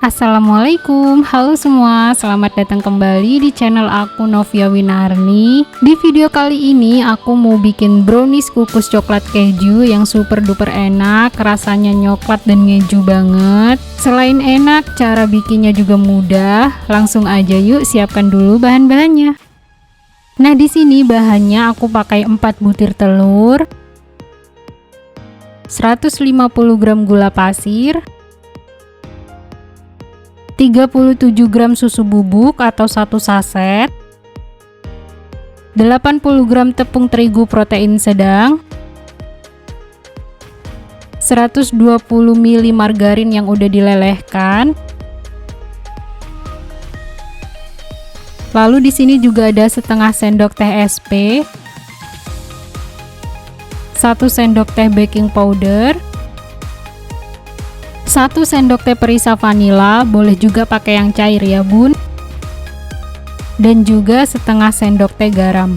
Assalamualaikum, halo semua, selamat datang kembali di channel aku Novia Winarni. Di video kali ini aku mau bikin brownies kukus coklat keju yang super duper enak, rasanya coklat dan keju banget. Selain enak, cara bikinnya juga mudah. Langsung aja yuk siapkan dulu bahan-bahannya. Nah, di sini bahannya aku pakai 4 butir telur, 150 gram gula pasir, 37 gram susu bubuk atau 1 saset, 80 gram tepung terigu protein sedang, 120 ml margarin yang udah dilelehkan. Lalu di sini juga ada setengah sendok teh SP, 1 sendok teh baking powder, 1 sendok teh perisa vanila, boleh juga pakai yang cair ya bun, dan juga setengah sendok teh garam.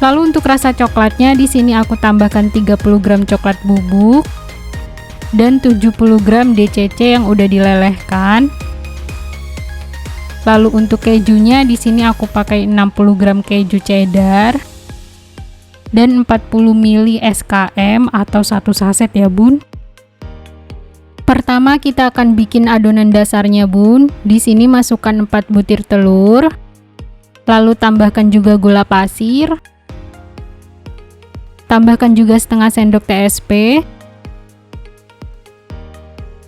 Lalu untuk rasa coklatnya di sini aku tambahkan 30 gram coklat bubuk dan 70 gram DCC yang udah dilelehkan. Lalu untuk kejunya di sini aku pakai 60 gram keju cheddar dan 40 ml SKM atau 1 saset ya bun. Pertama kita akan bikin adonan dasarnya bun. Di sini masukkan 4 butir telur, lalu tambahkan juga gula pasir, tambahkan juga setengah sendok TSP.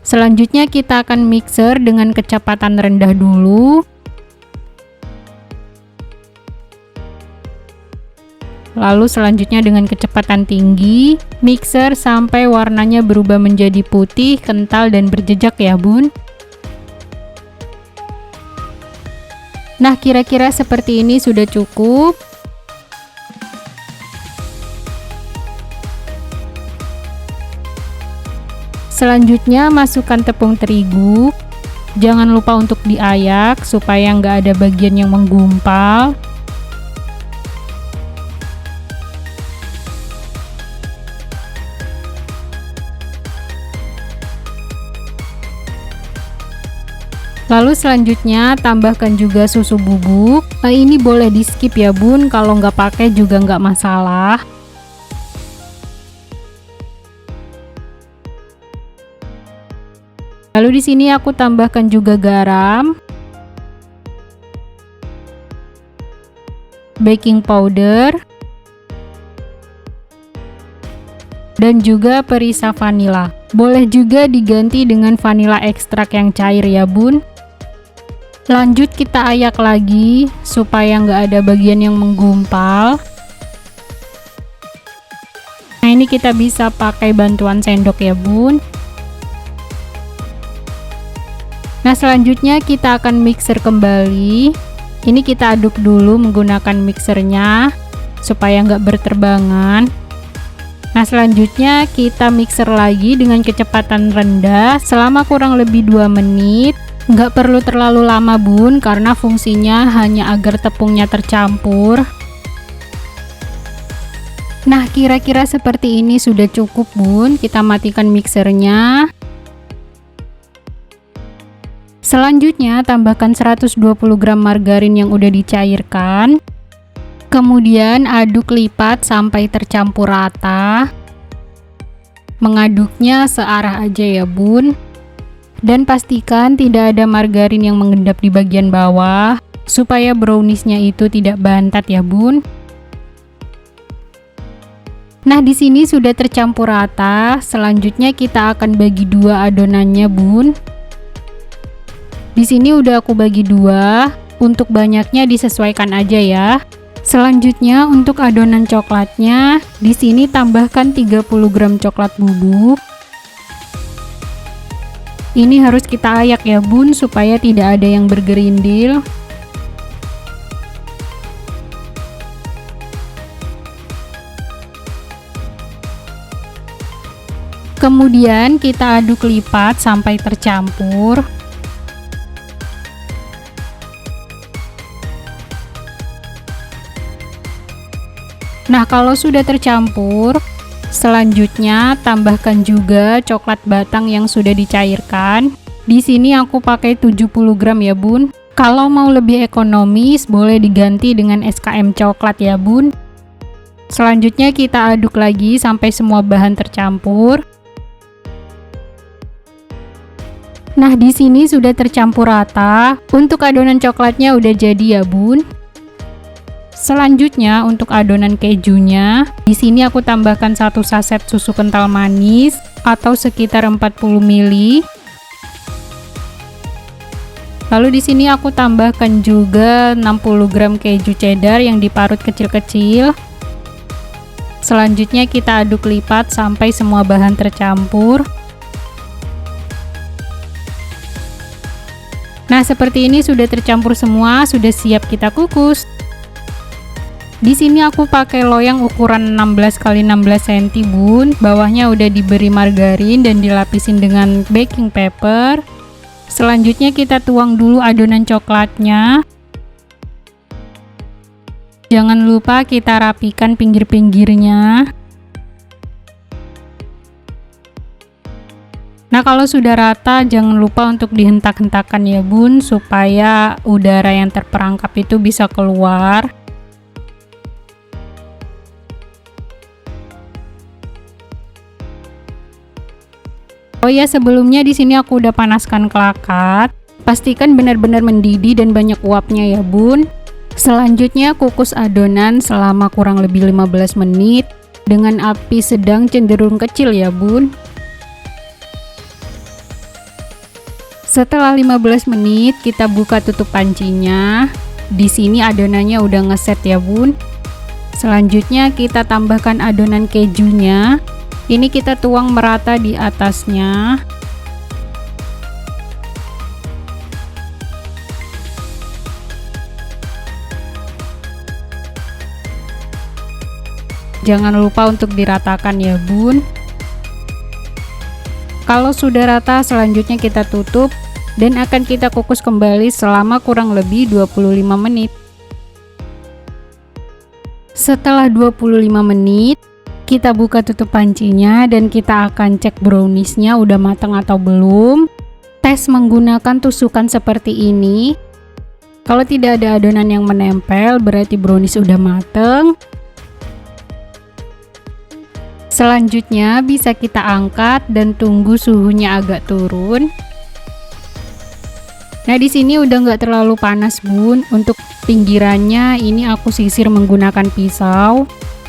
Selanjutnya kita akan mixer dengan kecepatan rendah dulu. Lalu selanjutnya dengan kecepatan tinggi, mixer sampai warnanya berubah menjadi putih, kental, dan berjejak ya bun. Nah, kira-kira seperti ini sudah cukup. Selanjutnya masukkan tepung terigu. Jangan lupa untuk diayak supaya nggak ada bagian yang menggumpal. Lalu selanjutnya tambahkan juga susu bubuk. Ini boleh di skip ya bun, kalau nggak pakai juga nggak masalah. Lalu di sini aku tambahkan juga garam, baking powder, dan juga perisa vanila. Boleh juga diganti dengan vanila ekstrak yang cair ya bun. Lanjut kita ayak lagi supaya nggak ada bagian yang menggumpal. Nah, ini kita bisa pakai bantuan sendok ya bun. Nah, selanjutnya kita akan mixer kembali. Ini kita aduk dulu menggunakan mixernya supaya nggak berterbangan. Nah, selanjutnya kita mixer lagi dengan kecepatan rendah selama kurang lebih 2 menit. Nggak perlu terlalu lama bun, karena fungsinya hanya agar tepungnya tercampur. Nah, kira-kira seperti ini sudah cukup bun. Kita matikan mixernya. Selanjutnya tambahkan 120 gram margarin yang udah dicairkan. Kemudian aduk lipat sampai tercampur rata. Mengaduknya searah aja ya bun. Dan pastikan tidak ada margarin yang mengendap di bagian bawah, supaya browniesnya itu tidak bantat ya bun. Nah, di sini sudah tercampur rata. Selanjutnya kita akan bagi 2 adonannya bun. Di sini udah aku bagi 2. Untuk banyaknya disesuaikan aja ya. Selanjutnya untuk adonan coklatnya, di sini tambahkan 30 gram coklat bubuk. Ini harus kita ayak ya bun supaya tidak ada yang bergerindil. Kemudian kita aduk lipat sampai tercampur. Nah, kalau sudah tercampur, Selanjutnya, tambahkan juga coklat batang yang sudah dicairkan. Di sini aku pakai 70 gram ya bun. Kalau mau lebih ekonomis, boleh diganti dengan SKM coklat ya bun. Selanjutnya kita aduk lagi sampai semua bahan tercampur. Nah, di sini sudah tercampur rata. Untuk adonan coklatnya udah jadi ya bun. Selanjutnya untuk adonan kejunya, di sini aku tambahkan 1 saset susu kental manis atau sekitar 40 ml. Lalu di sini aku tambahkan juga 60 gram keju cheddar yang diparut kecil-kecil. Selanjutnya kita aduk lipat sampai semua bahan tercampur. Nah, seperti ini sudah tercampur semua, sudah siap kita kukus. Di sini aku pakai loyang ukuran 16 x 16 cm bun. Bawahnya udah diberi margarin dan dilapisin dengan baking paper. Selanjutnya kita tuang dulu adonan coklatnya. Jangan lupa kita rapikan pinggir-pinggirnya. Nah, kalau sudah rata jangan lupa untuk dihentak-hentakan ya bun, supaya udara yang terperangkap itu bisa keluar. Oh ya, sebelumnya di sini aku udah panaskan kelakat. Pastikan benar-benar mendidih dan banyak uapnya ya bun. Selanjutnya kukus adonan selama kurang lebih 15 menit dengan api sedang cenderung kecil ya bun. Setelah 15 menit kita buka tutup pancinya. Di sini adonannya udah ngeset ya bun. Selanjutnya kita tambahkan adonan kejunya. Ini kita tuang merata di atasnya. Jangan lupa untuk diratakan ya bun. Kalau sudah rata, selanjutnya kita tutup dan akan kita kukus kembali selama kurang lebih 25 menit. Setelah 25 menit, kita buka tutup pancinya dan kita akan cek browniesnya udah matang atau belum. Tes menggunakan tusukan seperti ini. Kalau tidak ada adonan yang menempel, berarti brownies udah mateng. Selanjutnya bisa kita angkat dan tunggu suhunya agak turun. Nah, di sini udah nggak terlalu panas bun. Untuk pinggirannya ini aku sisir menggunakan pisau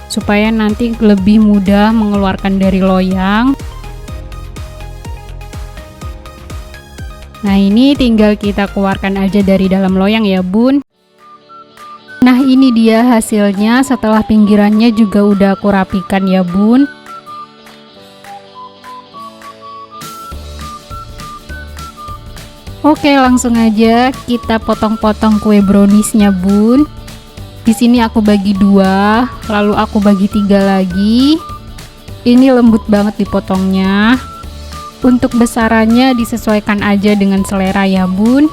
supaya nanti lebih mudah mengeluarkan dari loyang. Nah, ini tinggal kita keluarkan aja dari dalam loyang ya bun. Nah, ini dia hasilnya setelah pinggirannya juga udah aku rapikan ya bun. Oke, langsung aja kita potong-potong kue browniesnya bun. Di sini aku bagi 2, lalu aku bagi 3 lagi. Ini lembut banget dipotongnya. Untuk besarannya disesuaikan aja dengan selera ya bun.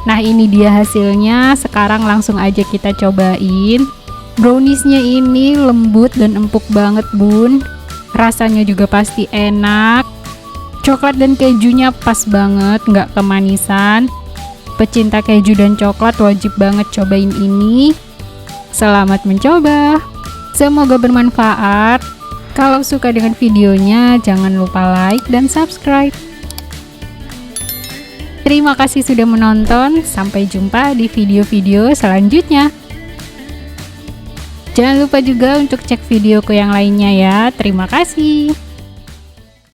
Nah, ini dia hasilnya. Sekarang langsung aja kita cobain. Browniesnya ini lembut dan empuk banget bun. Rasanya juga pasti enak. Coklat dan kejunya pas banget, nggak kemanisan. Pecinta keju dan coklat wajib banget cobain ini. Selamat mencoba. Semoga bermanfaat. Kalau suka dengan videonya, jangan lupa like dan subscribe. Terima kasih sudah menonton. Sampai jumpa di video-video selanjutnya. Jangan lupa juga untuk cek videoku yang lainnya ya. Terima kasih.